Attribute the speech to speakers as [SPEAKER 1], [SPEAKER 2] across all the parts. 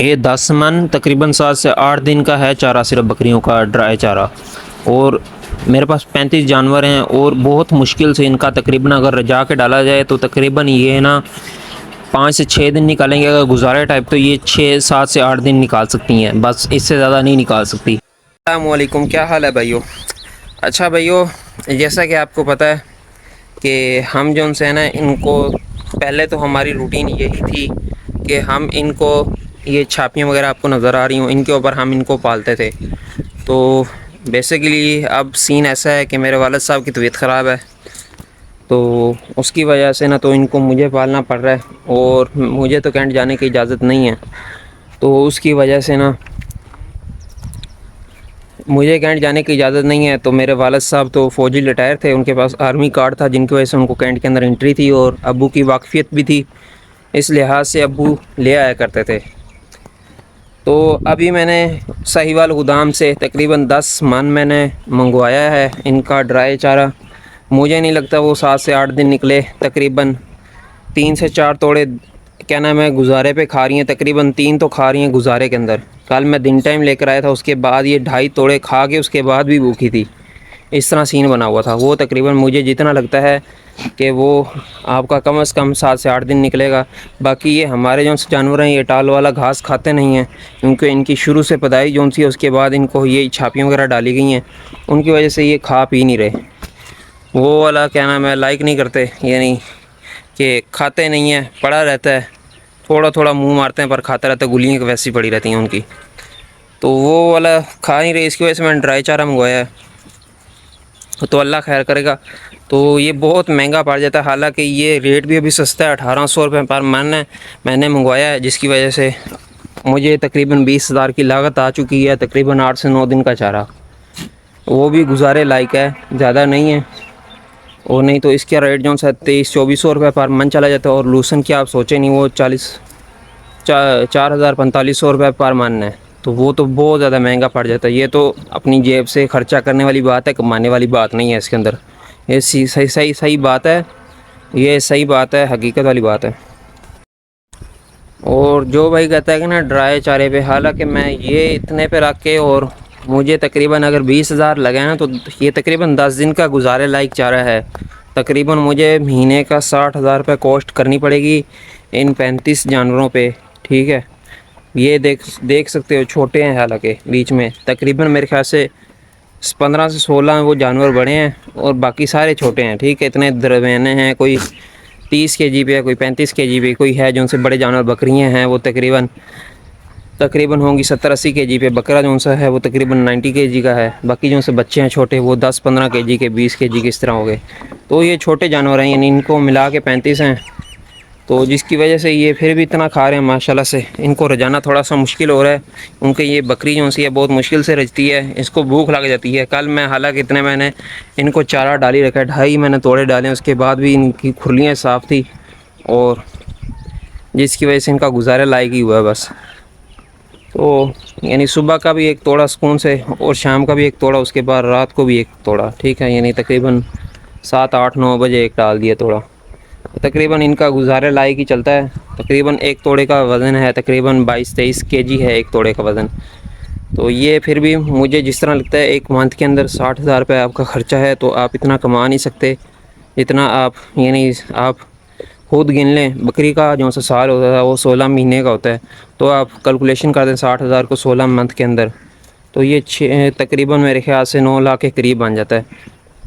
[SPEAKER 1] یہ 10 من تقریباً 7 سے 8 دن کا ہے چارہ، صرف بکریوں کا ڈرائی چارہ. اور میرے پاس 35 جانور ہیں اور بہت مشکل سے ان کا تقریباً اگر رجا کے ڈالا جائے تو تقریباً یہ نا 5 سے 6 دن نکالیں گے. اگر گزارے ٹائپ تو یہ 6 7 سے 8 دن نکال سکتی ہیں، بس اس سے زیادہ نہیں نکال سکتی.
[SPEAKER 2] السلام علیکم، کیا حال ہے بھائیو؟ اچھا بھائیو، جیسا کہ آپ کو پتہ ہے کہ ہم جو ان سے نا ان کو پہلے تو ہماری روٹین یہی تھی کہ ہم ان کو یہ چھاپیاں وغیرہ آپ کو نظر آ رہی ہوں ان کے اوپر ہم ان کو پالتے تھے. تو بیسیکلی اب سین ایسا ہے کہ میرے والد صاحب کی طبیعت خراب ہے، تو اس کی وجہ سے نا تو ان کو مجھے پالنا پڑ رہا ہے اور مجھے تو کینٹ جانے کی اجازت نہیں ہے. تو اس کی وجہ سے نا مجھے کینٹ جانے کی اجازت نہیں ہے. تو میرے والد صاحب تو فوجی ریٹائر تھے، ان کے پاس آرمی کارڈ تھا جن کی وجہ سے ان کو کینٹ کے اندر انٹری تھی اور ابو کی واقفیت بھی تھی، اس لحاظ سے ابو لے آیا کرتے تھے. تو ابھی میں نے ساہیوال گودام سے تقریباً 10 من میں نے منگوایا ہے ان کا ڈرائی چارہ. مجھے نہیں لگتا وہ 7 سے 8 دن نکلے. تقریباً 3 سے 4 توڑے کیا نام ہے گزارے پہ کھا رہی ہیں، تقریباً 3 تو کھا رہی ہیں گزارے کے اندر. کل میں دن ٹائم لے کر آیا تھا، اس کے بعد یہ 2.5 توڑے کھا کے اس کے بعد بھی بھوکی تھی. اس طرح سین بنا ہوا تھا. وہ تقریباً مجھے جتنا لگتا ہے کہ وہ آپ کا کم از کم 7 سے 8 دن نکلے گا. باقی یہ ہمارے جو جانور ہیں یہ ٹال والا گھاس کھاتے نہیں ہیں، کیونکہ ان کی شروع سے پیدائش جو سی ہے اس کے بعد ان کو یہ چھاپیاں وغیرہ ڈالی گئی ہیں، ان کی وجہ سے یہ کھا پی نہیں رہے. وہ والا کیا نام ہے لائک نہیں کرتے، یعنی کہ کھاتے نہیں ہیں، پڑا رہتا ہے، تھوڑا تھوڑا منہ مارتے ہیں پر کھاتا رہتا ہے، گلیاں ویسی پڑی رہتی ہیں ان کی. تو وہ والا کھا نہیں رہے، اس کی وجہ سے میں نے ڈرائی چارہ منگوایا ہے. تو اللہ خیر کرے گا. تو یہ بہت مہنگا پڑ جاتا ہے، حالانکہ یہ ریٹ بھی ابھی سستا ہے، 1800 روپے پر من ہے. میں نے منگوایا ہے جس کی وجہ سے مجھے تقریباً 20,000 کی لاگت آ چکی ہے. تقریباً 8 سے 9 دن کا چارہ، وہ بھی گزارے لائق ہے، زیادہ نہیں ہے. اور نہیں تو اس کا ریٹ جو ہے 2300-2400 روپے پر من چلا جاتا ہے. اور لوسن کی آپ سوچیں نہیں، وہ 4,000-4500 روپے پر من ہے. تو وہ تو بہت زیادہ مہنگا پڑ جاتا ہے. یہ تو اپنی جیب سے خرچہ کرنے والی بات ہے، کمانے والی بات نہیں ہے اس کے اندر. یہ صحیح بات ہے، یہ صحیح بات ہے، حقیقت والی بات ہے. اور جو بھائی کہتا ہے کہ نا ڈرائی چارے پہ، حالانکہ میں یہ اتنے پہ رکھ کے اور مجھے تقریباً اگر 20,000 لگے نا تو یہ تقریباً 10 دن کا گزارے لائق چارہ ہے. تقریباً مجھے مہینے کا 60,000 روپے کوسٹ کرنی پڑے گی ان 35 جانوروں پہ. ٹھیک ہے، یہ دیکھ سکتے ہو چھوٹے ہیں، حالانکہ بیچ میں تقریباً میرے خیال سے 15 سے 16 وہ جانور بڑے ہیں اور باقی سارے چھوٹے ہیں. ٹھیک ہے، اتنے درمیانے ہیں، کوئی 30 کے جی پہ ہے، کوئی 35 کے جی پہ، کوئی ہے جو ان سے بڑے جانور بکریاں ہیں وہ تقریباً ہوں گی 70-80 کے جی پہ. بکرا جو سا ہے وہ تقریباً 90 کے جی کا ہے. باقی جو سے بچے ہیں چھوٹے وہ 10-15 کے جی کے، 20 کے جی کے اس طرح ہو گئے. تو یہ چھوٹے جانور ہیں، یعنی ان کو ملا کے 35 ہیں. تو جس کی وجہ سے یہ پھر بھی اتنا کھا رہے ہیں ماشاءاللہ سے. ان کو رجانا تھوڑا سا مشکل ہو رہا ہے کیونکہ یہ بکری جو سی ہے بہت مشکل سے رجتی ہے، اس کو بھوک لگ جاتی ہے. کل میں حالانکہ اتنے میں نے ان کو چارہ ڈالی رکھا ہے، 2.5 میں نے توڑے ڈالے ہیں، اس کے بعد بھی ان کی کھرلیاں صاف تھی، اور جس کی وجہ سے ان کا گزارے لائق ہی ہوا ہے بس. تو یعنی صبح کا بھی ایک توڑا سکون سے اور شام کا بھی ایک توڑا، اس کے بعد رات کو بھی ایک توڑا. ٹھیک ہے، یعنی تقریباً 7-8-9 بجے ایک ڈال دیا توڑا. تقریباً ان کا گزارے لائق ہی چلتا ہے. تقریباً ایک توڑے کا وزن ہے تقریباً 22-23 کے جی ہے ایک توڑے کا وزن. تو یہ پھر بھی مجھے جس طرح لگتا ہے ایک منتھ کے اندر 60,000 روپے آپ کا خرچہ ہے، تو آپ اتنا کما نہیں سکتے جتنا آپ، یعنی آپ خود گن لیں. بکری کا جو سا سال ہوتا تھا وہ 16 مہینے کا ہوتا ہے، تو آپ کیلکولیشن کر دیں 60,000 کو 16 منتھ کے اندر، تو یہ تقریباً میرے خیال سے 9 لاکھ کے قریب بن جاتا ہے.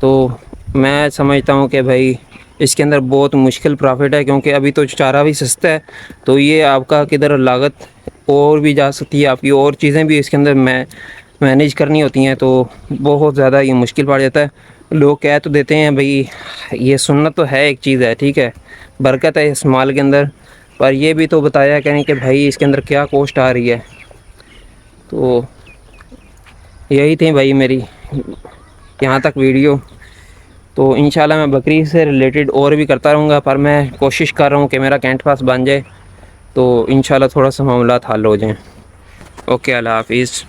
[SPEAKER 2] تو میں سمجھتا ہوں کہ بھائی اس کے اندر بہت مشکل پرافٹ ہے، کیونکہ ابھی تو چارہ بھی سستا ہے. تو یہ آپ کا کدھر لاگت اور بھی جا سکتی ہے، آپ کی اور چیزیں بھی اس کے اندر مینیج کرنی ہوتی ہیں، تو بہت زیادہ یہ مشکل پڑ جاتا ہے. لوگ کہہ تو دیتے ہیں بھائی یہ سنت تو ہے، ایک چیز ہے، ٹھیک ہے، برکت ہے اس مال کے اندر، پر یہ بھی تو بتایا کریں کہ بھائی اس کے اندر کیا کوسٹ آ رہی ہے. تو یہی تھی بھائی میری یہاں تک ویڈیو. تو انشاءاللہ میں بکری سے ریلیٹڈ اور بھی کرتا رہوں گا، پر میں کوشش کر رہا ہوں کہ میرا کینٹ پاس بن جائے تو انشاءاللہ تھوڑا سا معاملات حل ہو جائیں. اوکے، اللہ حافظ.